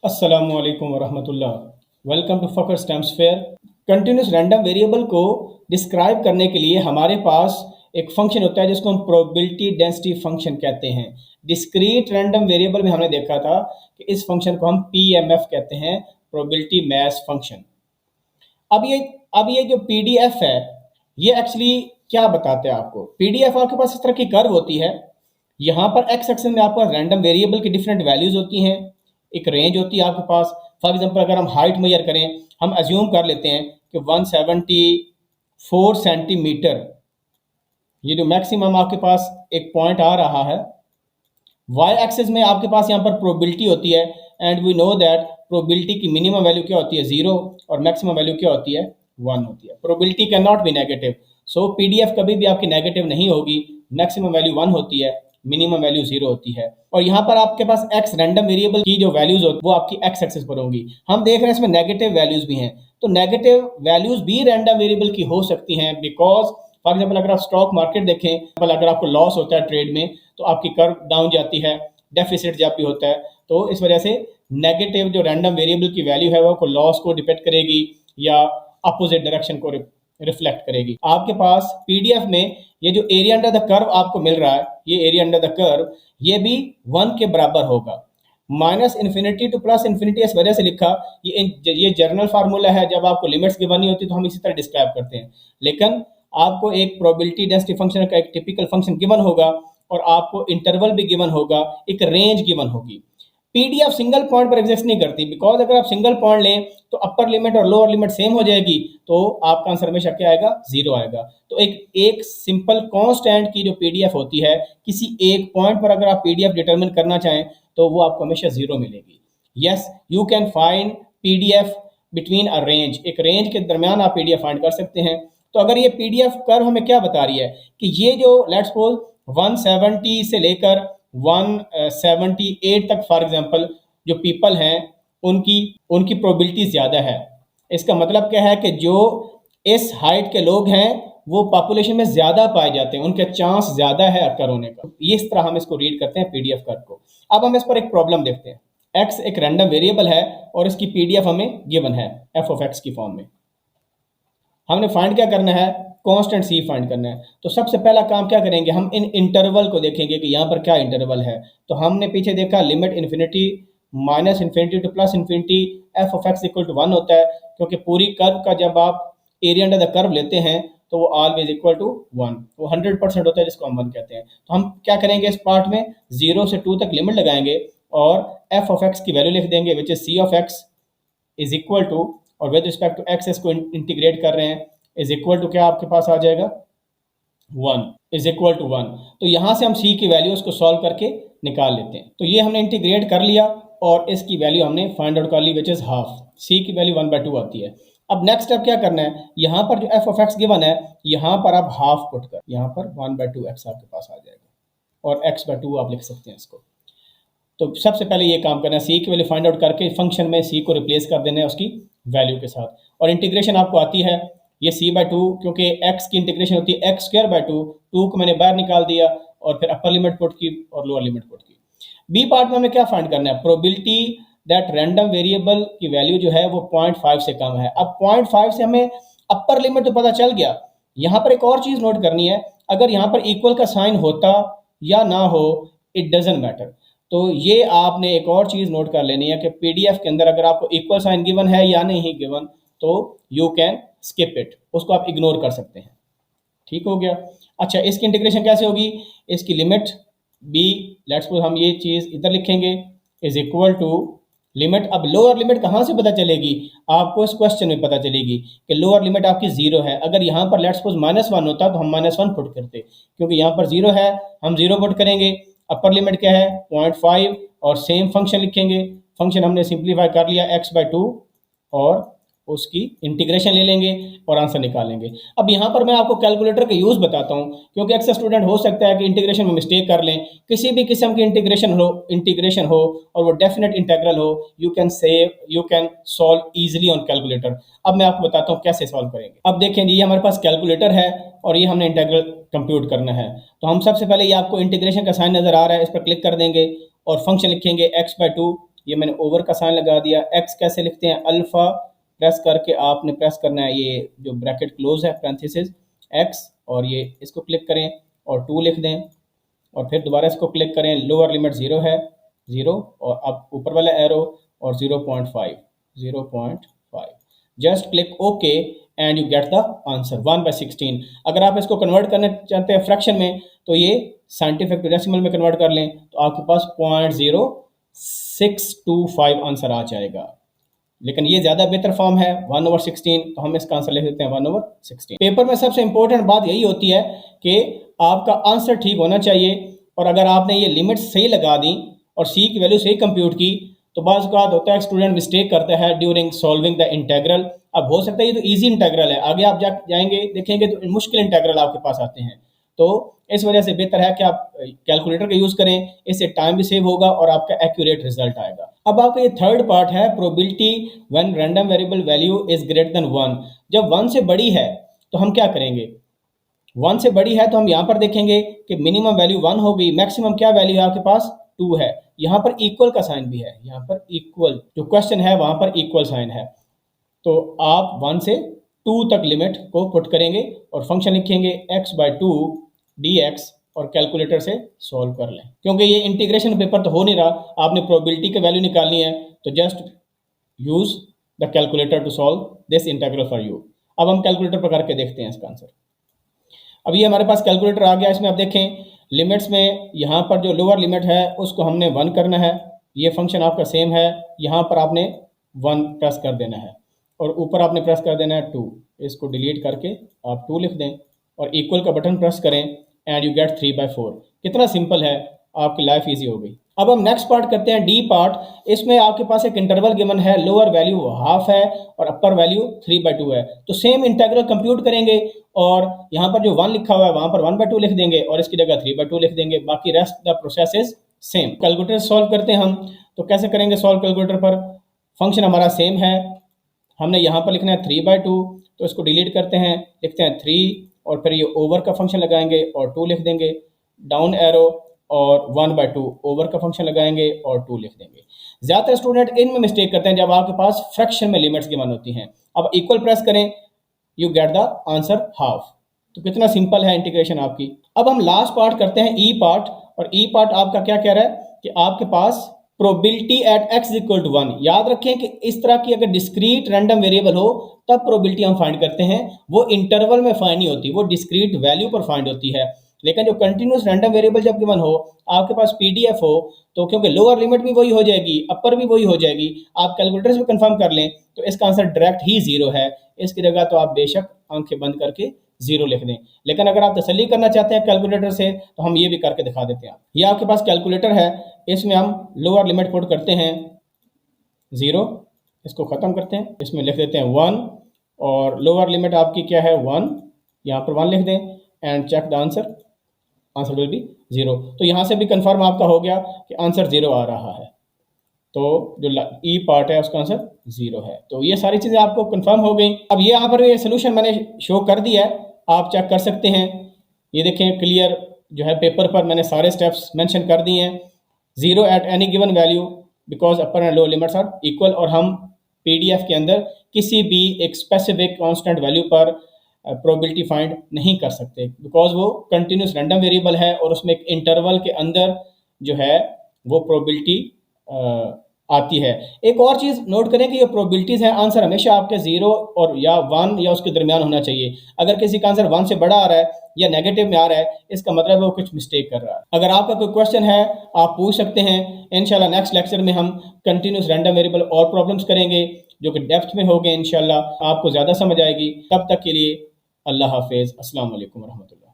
अस्सलामुअलैकुम वरहमतुल्लाह। Welcome to Fakhar stamps fair. Continuous random variable को डिस्क्राइब करने के लिए हमारे पास एक फंक्शन होता है जिसको हम प्रोबेबिलिटी डेंसिटी फंक्शन कहते हैं। डिस्क्रीट रैंडम वेरिएबल में हमने देखा था कि इस फंक्शन को हम पीएमएफ कहते हैं, प्रोबेबिलिटी मैस फंक्शन। अब ये अब ये जो पीडीएफ है, ये एक्चुअली क्या बताते हैं आपको। पीडीएफ आपके पास इस तरह की कर्व होती है। यहाँ पर एक्स एक्सिस में आपके पास रैंडम वेरिएबल की डिफरेंट वैल्यूज होती हैं, एक रेंज होती है आपके पास। फॉर एग्जांपल अगर हम हाइट मेजर करें, हम अज्यूम कर लेते हैं कि 174 सेंटीमीटर, ये जो मैक्सिमम आपके पास एक पॉइंट आ रहा है। वाई एक्सिस में आपके पास यहाँ पर प्रोबेबिलिटी होती है, and we know that probability की मिनिमम वैल्यू क्या होती है, 0, और मैक्सिमम वैल्यू क्या होती है, 1 होती है। Probability can not be negative, so PDF कभी भी आपकी नेगेटिव नहीं होगी। मैक्सिमम वैल्यू 1 होती है, मिनिमम वैल्यू 0 होती है। और यहाँ पर आपके पास एक्स रैंडम वेरिएबल की जो वैल्यूज होती वो आपकी एक्स एक्सिस पर होंगी। हम देख रहे हैं इसमें नेगेटिव वैल्यूज भी हैं, तो नेगेटिव वैल्यूज भी रैंडम वेरिएबल की हो सकती हैं, बिकॉज फॉर एग्जाम्पल अगर आप स्टॉक मार्केट देखें, अगर आपको लॉस होता है ट्रेड में, तो आपकी कर्व डाउन जाती है, डेफिसिट जब भी होता है। तो इस वजह से नेगेटिव जो रैंडम वेरिएबल की वैल्यू है वो लॉस को डिपेक्ट करेगी या अपोजिट डायरेक्शन को रिफ्लेक्ट करेगी। आपके पास पीडीएफ में ये जो एरिया अंडर द कर्व आपको मिल रहा है, ये एरिया अंडर द कर्व, ये भी 1 के बराबर होगा। Minus infinity to plus infinity इस वजह से लिखा, ये जर्नल फार्मूला है। जब आपको लिमिट्स गिवन नहीं होती तो हम इसी तरह डिस्क्राइब करते हैं, लेकिन आपको एक प्रोबेबिलिटी डेंसिटी फंक्शन का एक टिपिकल फंक्शन गिवन होगा और आपको इंटरवल भी गिवन होगा, एक रेंज गिवन होगी। पीडीएफ सिंगल पॉइंट पर एग्जिस्ट नहीं करती, बिकॉज अगर आप सिंगल पॉइंट लें तो अपर लिमिट और लोअर लिमिट सेम हो जाएगी, तो आपका आंसर हमेशा क्या आएगा, 0 आएगा। तो एक एक सिंपल कांस्टेंट की जो पीडीएफ होती है, किसी एक पॉइंट पर अगर आप पीडीएफ डिटरमिन करना चाहें तो वो आपको हमेशा 0 मिलेगी। Yes, you can find PDF between a range, एक रेंज के दरमियान आप पीडीएफ फाइंड कर सकते हैं। तो अगर ये पीडीएफ कर्व हमें क्या बता रही है कि ये जो लेट्स सपोज 170 से लेकर 178 तक फॉर एग्जांपल जो पीपल हैं, उनकी उनकी प्रोबेबिलिटी ज़्यादा है। इसका मतलब क्या है कि जो इस हाइट के लोग हैं वो पॉपुलेशन में ज़्यादा पाए जाते हैं, उनके चांस ज़्यादा है अकर होने का। ये इस तरह हम इसको रीड करते हैं पीडीएफ कर्व को। अब हम इस पर एक प्रॉब्लम देखते हैं। एक्स एक रैंडम वेरिएबल है और इसकी पीडीएफ हमें गिवन है एफ ऑफ एक्स की फॉर्म में। हमने फाइंड क्या करना है, कांस्टेंट सी फाइंड करना है। तो सबसे पहला काम क्या करेंगे, हम इन इंटरवल को देखेंगे कि यहाँ पर क्या इंटरवल है। तो हमने पीछे देखा limit infinity minus infinity to plus infinity f of x equal to 1 होता है, क्योंकि पूरी कर्व का जब आप एरिया अंडर द कर्व लेते हैं तो वो ऑलवेज इक्वल टू 1, वो 100% होता है, जिसको हम 1 कहते हैं। तो हम क्या करेंगे, इस पार्ट में 0 से 2 तक लिमिट लगाएंगे और एफ ऑफ एक्स की वैल्यू लिख देंगे, which is c of x is equal to, और विद रिस्पेक्ट टू एक्स इसको इंटीग्रेट कर रहे हैं, इज इक्वल टू क्या आपके पास आ जाएगा, 1 इज इक्वल टू 1। तो यहाँ से हम सी की वैल्यू उसको सॉल्व करके निकाल लेते हैं। तो ये हमने इंटीग्रेट कर लिया और इसकी वैल्यू हमने फाइंड आउट कर ली, विच इज हाफ। सी की वैल्यू 1/2 आती है। अब नेक्स्ट स्टेप क्या करना है, यहाँ पर जो एफ ऑफ एक्स गिवन है, यहाँ पर आप हाफ पुट कर, यहाँ पर 1/2 एक्स आपके पास आ जाएगा और x/2 आप लिख सकते हैं इसको। तो सबसे पहले ये काम करना है, सी की वैल्यू फाइंड आउट करके फंक्शन में सी को रिप्लेस कर देना है उसकी वैल्यू के साथ। और इंटीग्रेशन आपको आती है, ये c/2, क्योंकि x की इंटीग्रेशन होती है x²/2, 2 को मैंने बाहर निकाल दिया और फिर अपर लिमिट पुट की और लोअर लिमिट पुट की। बी पार्ट में हमें क्या फाइंड करना है, प्रोबेबिलिटी दैट रैंडम वेरिएबल की वैल्यू जो है वो 0.5 से कम है। अब 0.5 से हमें अपर लिमिट तो पता चल गया। यहाँ पर एक और चीज़ नोट करनी है, अगर यहाँ पर इक्वल का साइन होता या ना हो, इट डजेंट मैटर। तो ये आपने एक और चीज़ नोट कर लेनी है कि पीडीएफ के अंदर अगर आपको इक्वल साइन गिवन है या नहीं गिवन, तो यू कैन स्किप इट, उसको आप इग्नोर कर सकते हैं। ठीक हो गया। अच्छा, इसकी इंटीग्रेशन कैसे होगी, इसकी लिमिट बी, लेट्स सपोज हम ये चीज़ इधर लिखेंगे, इज इक्वल टू लिमिट। अब लोअर लिमिट कहाँ से पता चलेगी, आपको इस क्वेश्चन में पता चलेगी कि लोअर लिमिट आपकी 0 है। अगर यहाँ पर लेट्स सपोज -1 होता तो हम -1 पुट करते, क्योंकि यहाँ पर 0 है, हम 0 पुट करेंगे। अपर लिमिट क्या है, 0.5, और सेम फंक्शन लिखेंगे। फंक्शन हमने सिंप्लीफाई कर लिया x/2 और उसकी इंटीग्रेशन ले लेंगे और आंसर निकालेंगे। अब यहाँ पर मैं आपको कैलकुलेटर का यूज़ बताता हूँ, क्योंकि अक्सर स्टूडेंट हो सकता है कि इंटीग्रेशन में मिस्टेक कर लें। किसी भी किस्म की इंटीग्रेशन हो और वो डेफिनेट इंटेग्रल हो, you can solve easily on calculator. अब मैं आपको बताता हूँ कैसे सॉल्व करेंगे। अब देखें जी, ये हमारे पास कैलकुलेटर है और ये हमने इंटेग्रल कंप्यूट करना है। तो हम सबसे पहले ये आपको इंटीग्रेशन का साइन नज़र आ रहा है, इस पर क्लिक कर देंगे और फंक्शन लिखेंगे x/2, ये मैंने ओवर का साइन लगा दिया। एक्स कैसे लिखते हैं, अल्फ़ा प्रेस करके आपने प्रेस करना है, ये जो ब्रैकेट क्लोज है पैरेंथेसिस एक्स, और ये इसको क्लिक करें और 2 लिख दें, और फिर दोबारा इसको क्लिक करें, लोअर लिमिट 0 है 0, और अब ऊपर वाला एरो और 0.5 just click okay and you get the answer 1/16। अगर आप इसको कन्वर्ट करना चाहते हैं फ्रैक्शन में तो ये साइंटिफिक टू डेसिमल में कन्वर्ट कर लें तो आपके पास 0.0625 आंसर आ जाएगा। लेकिन ये ज़्यादा बेहतर फॉर्म है 1/16, तो हम इसका आंसर लिख देते हैं 1/16। पेपर में सबसे इंपॉर्टेंट बात यही होती है कि आपका आंसर ठीक होना चाहिए, और अगर आपने ये लिमिट्स सही लगा दी और सी की वैल्यू सही कंप्यूट की तो बाज़ औक़ात होता है स्टूडेंट मिस्टेक करता है ड्यूरिंग सॉल्विंग द इंटेग्रल। अब हो सकता है ये तो ईजी इंटेग्रल है, आगे आप जाएंगे देखेंगे तो मुश्किल इंटेग्रल आपके पास आते हैं, तो इस वजह से बेहतर है कि आप कैलकुलेटर का यूज़ करें, इससे टाइम भी सेव होगा और आपका एक्यूरेट रिजल्ट आएगा। अब आपका ये थर्ड पार्ट है probability when random variable value is greater than 1। जब 1 से बड़ी है तो हम क्या करेंगे, 1 से बड़ी है तो हम यहाँ पर देखेंगे कि मिनिमम वैल्यू 1 हो गई, मैक्सिमम क्या वैल्यू है आपके पास 2 है। यहाँ पर इक्वल का साइन भी है, यहाँ पर इक्वल जो क्वेश्चन है वहाँ पर इक्वल साइन है, तो आप 1 से 2 तक लिमिट को पुट करेंगे और फंक्शन लिखेंगे x/2 dx और कैलकुलेटर से सॉल्व कर लें। क्योंकि ये इंटीग्रेशन पेपर तो हो नहीं रहा, आपने प्रोबेबिलिटी की वैल्यू निकालनी है, तो just use the calculator to solve this integral for you. अब हम कैलकुलेटर पर करके देखते हैं इसका आंसर। अब ये हमारे पास कैलकुलेटर आ गया, इसमें आप देखें लिमिट्स में यहाँ पर जो लोअर लिमिट है उसको हमने 1 करना है, ये फंक्शन आपका सेम है, यहाँ पर आपने 1 प्रेस कर देना है और ऊपर आपने प्रेस कर देना है 2, इसको डिलीट करके आप 2 लिख दें और इक्वल का बटन प्रेस करें एंड यू गेट 3/4। कितना सिंपल है, आपकी लाइफ ईजी हो गई। अब हम नेक्स्ट पार्ट करते हैं, डी पार्ट। इसमें आपके पास एक इंटरवल गिवन है, लोअर वैल्यू हाफ है और अपर वैल्यू 3/2 है, तो सेम इंटीग्रल कंप्यूट करेंगे और यहाँ पर जो 1 लिखा हुआ है वहाँ पर 1/2 लिख देंगे और इसकी जगह 3/2 लिख देंगे, बाकी rest the process is same. Calculator solve करते हैं हम, तो कैसे करेंगे सॉल्व कैलकुलेटर पर, फंक्शन हमारा सेम है, हमने यहाँ पर लिखना है 3/2, तो इसको डिलीट करते हैं, लिखते हैं 3 और फिर ये ओवर का फंक्शन लगाएंगे और 2 लिख देंगे, डाउन एरो और 1/2 ओवर का फंक्शन लगाएंगे और 2 लिख देंगे। ज़्यादातर स्टूडेंट इनमें मिस्टेक करते हैं जब आपके पास फ्रैक्शन में लिमिट्स गिवन होती हैं। अब इक्वल प्रेस करें, you get the answer half. तो कितना सिंपल है इंटीग्रेशन आपकी। अब हम लास्ट पार्ट करते हैं, ई पार्ट, और ई पार्ट आपका क्या कह रहा है कि आपके पास प्रोबेबिलिटी एट x = 1। याद रखें कि इस तरह की अगर डिस्क्रीट रैंडम वेरिएबल हो तब प्रोबेबिलिटी हम फाइंड करते हैं, वो इंटरवल में फाइंड नहीं होती, वो डिस्क्रीट वैल्यू पर फाइंड होती है। लेकिन जो कंटिन्यूस रैंडम वेरिएबल जब गिवन हो, आपके पास पीडीएफ हो, तो क्योंकि लोअर लिमिट भी वही हो जाएगी, अपर भी वही हो जाएगी, आप कैलकुलेटर से भी कंफर्म कर लें तो इसका आंसर डायरेक्ट ही 0 है। इसकी जगह तो आप बेशक आंखें बंद करके 0 लिख दें, लेकिन अगर आप तसल्ली करना चाहते हैं कैलकुलेटर से तो हम ये भी करके दिखा देते हैं। ये आपके पास कैलकुलेटर है, इसमें हम लोअर लिमिट पुट करते हैं 0, इसको ख़त्म करते हैं, इसमें लिख देते हैं 1 और लोअर लिमिट आपकी क्या है 1, यहाँ पर 1 लिख दें and check the answer, answer will be 0। तो यहाँ से भी कंफर्म आपका हो गया कि आंसर 0 आ रहा है, तो जो ई पार्ट है उसका आंसर 0 है। तो ये सारी चीज़ें आपको कंफर्म हो गई। अब ये यहाँ पर ये सोल्यूशन मैंने शो कर दिया है, आप चेक कर सकते हैं। ये देखें क्लियर जो है पेपर पर मैंने सारे स्टेप्स मेंशन कर दिए हैं। 0 at any given value because upper and lower limits are equal, और हम पीडीएफ के अंदर किसी भी एक स्पेसिफिक कांस्टेंट वैल्यू पर प्रोबेबिलिटी फाइंड नहीं कर सकते बिकॉज वो कंटिन्यूस रैंडम वेरिएबल है और उसमें एक इंटरवल के अंदर जो है वो प्रोबेबिलिटी आती है। एक और चीज़ नोट करें कि ये प्रोबेबिलिटीज़ हैं, आंसर हमेशा आपके 0 और या 1 या उसके दरमियान होना चाहिए। अगर किसी का आंसर 1 से बड़ा आ रहा है या नेगेटिव में आ रहा है, इसका मतलब वो कुछ मिस्टेक कर रहा है। अगर आपका कोई क्वेश्चन है आप पूछ सकते हैं। इंशाल्लाह नेक्स्ट लेक्चर में हम कंटिन्यूस रैंडम वेरिएबल और प्रॉब्लम्स करेंगे जो कि डेप्थ में होंगे, इंशाल्लाह आपको ज़्यादा समझ आएगी। तब तक के लिए अल्लाह हाफिज़, अस्सलाम वालेकुम रहमतुल्लाह।